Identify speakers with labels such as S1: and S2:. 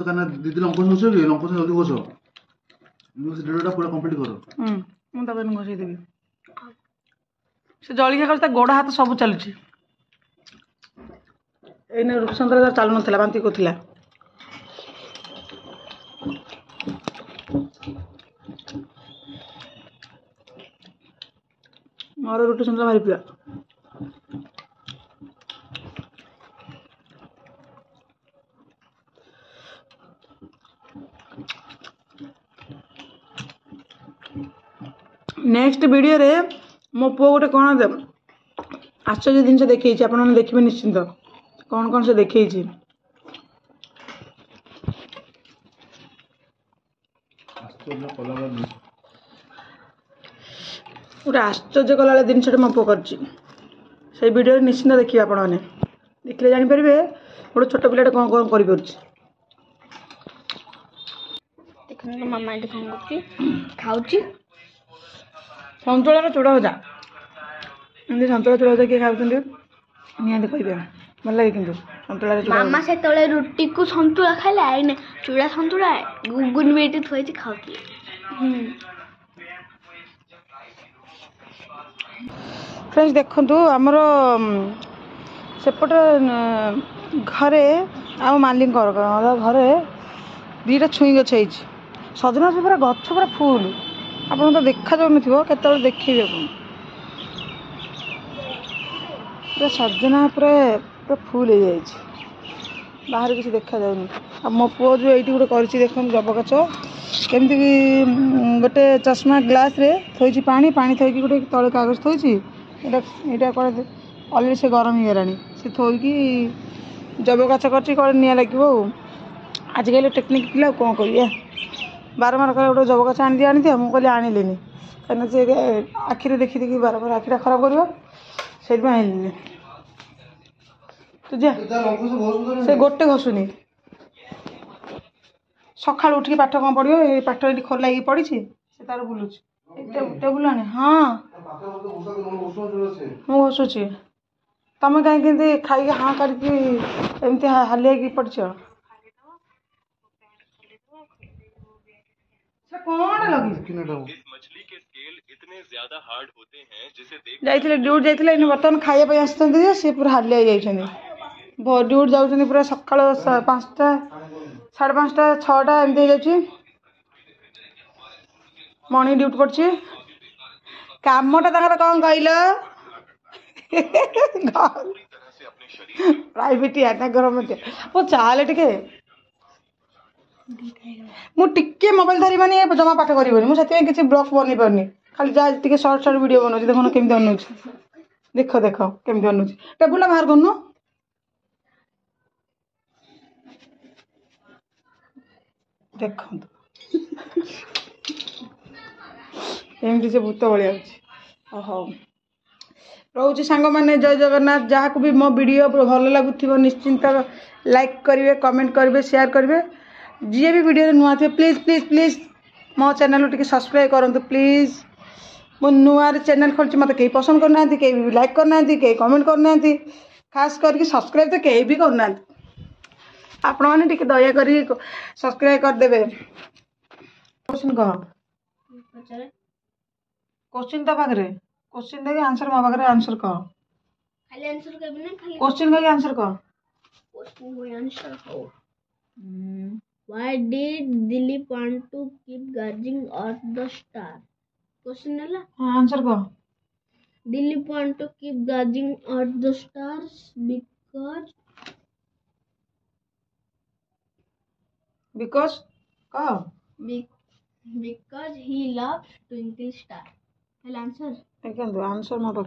S1: କାରଣ ଦିଦି ଲଙ୍କା ଘଷିବ କି ଲଙ୍କା ଜଲ୍ଦି ଘଷ ସେ ଡେଡ଼ଟା ପୁରା କମ୍ପ୍ଲିଟ୍ କର।
S2: ମୁଁ ତାପରେ ଘଷେଇଦେବି। ସେ ଜଳିଖିଆ ଖାଉଛି ତା ଗୋଡ଼ ହାତ ସବୁ ଚାଲୁଛି। ଏଇନେ ରୂପସନ୍ତରା ଚାଲୁନଥିଲା ବାନ୍ତି କରୁଥିଲା। ମୋର ରୁଟି ସନ୍ତରା ଭାରି ପ୍ରିୟ। नेक्स्ट वीडियो रे मो पुओ गोटे कौन आश्चर्य जिन देखी आप देखिए निश्चिंत कौन कौन से देखी गोटे आश्चर्य कला जिन मो पुओ कर वीडियो निश्चिंत देखिए आप देखले जापर गोटे छोट पिला कौन कौन कर
S3: मामा खाऊची
S2: संतुला चूड़ा भजा एमती संतुला चूड़ा भजा किए खाऊ निहती कहे भल लगे कि संतुला
S3: मामा से तले रुटी को संतुला खाइले आईने चूड़ा संतुला गुगुन बेटी थोई खाऊती।
S2: फ्रेंड्स देखंतु हमर सेपटे घरे आम मालिक घरे दीटा छुई गछ है सजना छुई पूरा गछ पूरा फुल आप तो देखा जाऊन के देखिए पूरा सजना पूरा पूरा फुल हो जाए बाहर किसी देखा जाऊनी। आ मो पुओ जो ये गोटे कर देख जब गछ केमती गोटे चश्मा ग्लास रे थोड़ी पानी पानी थोड़ी गोटे तले कागज थोड़ी अलरेडी से गरम हो गलानी से थोड़ी जब गाछ कर निआ लगे आजिकल टेक्निक पिला कौन करिए बारंबार कह गोटे जब गाछ आनी दिया मुझे कहली आनिलेनी कहीं से आखिरी देखी देखी बारंबार आखिटा खराब कर आनिले तुझे से गोटे घसुनी सका उठिक पाठ कौन पढ़ो ये पाठ ये खोला ये पड़ी से तार बुलूँ टेबुल आने हाँ मुझे घसुची तुम कहीं खाई हाँ करमती हालिया पड़ कौन लगी ड्यूट जाइए बर्तमान खाइबा आसते सी पूरा हालिया ड्यूट जाऊँ पूरा सका 5टा 5:30 6टा एमती हो मर्निंग ड्यूटी पड़ी कामटा कौन कहल प्राइवेट या गवर्नमेंट वो चाले टे मुझे मोबाइल धरबानी जमा पाठ करनी मुझे किसी ब्लॉग बन पारनी खाली जहाँ शॉर्ट शॉर्ट वीडियो बनाऊँ देख केमी अनुच देख देख केमी अनुच टेबुल बाहर करनु देख एमती से भूत भाया हाँ रोचे सांग मैंने जय जगन्नाथ जहाँ को भी मो वीडियो भल लगुव निश्चिंत लाइक करेंगे कमेंट करेंगे शेयर करेंगे जी भी वीडियो नुआ थे प्लीज प्लीज प्लीज मो चैनल टी सब्सक्राइब करूँ प्लीज मो नुआ चैनल खोली मत कहीं पसंद करना कहीं लाइक करना कहीं कमेंट करना खास करके सब्सक्राइब तो कहीं भी करना आपण मैंने दया कर सब्सक्राइब करदे क्वेश्चन कह क्वेश्चन तो पाखे क्वेश्चन देखे आंसर मो पाखे आंसर कह
S3: खाली आंसर कहबे ना खाली
S2: क्वेश्चन कह आंसर कह
S3: क्वेश्चन को आंसर हो Why did Dilip want to keep gazing at the star? Question है ना?
S2: हाँ आंसर कह
S3: Dilip want to keep gazing at the stars
S2: because कह
S3: because he loves twinkle star. Well answer.
S2: Answer मत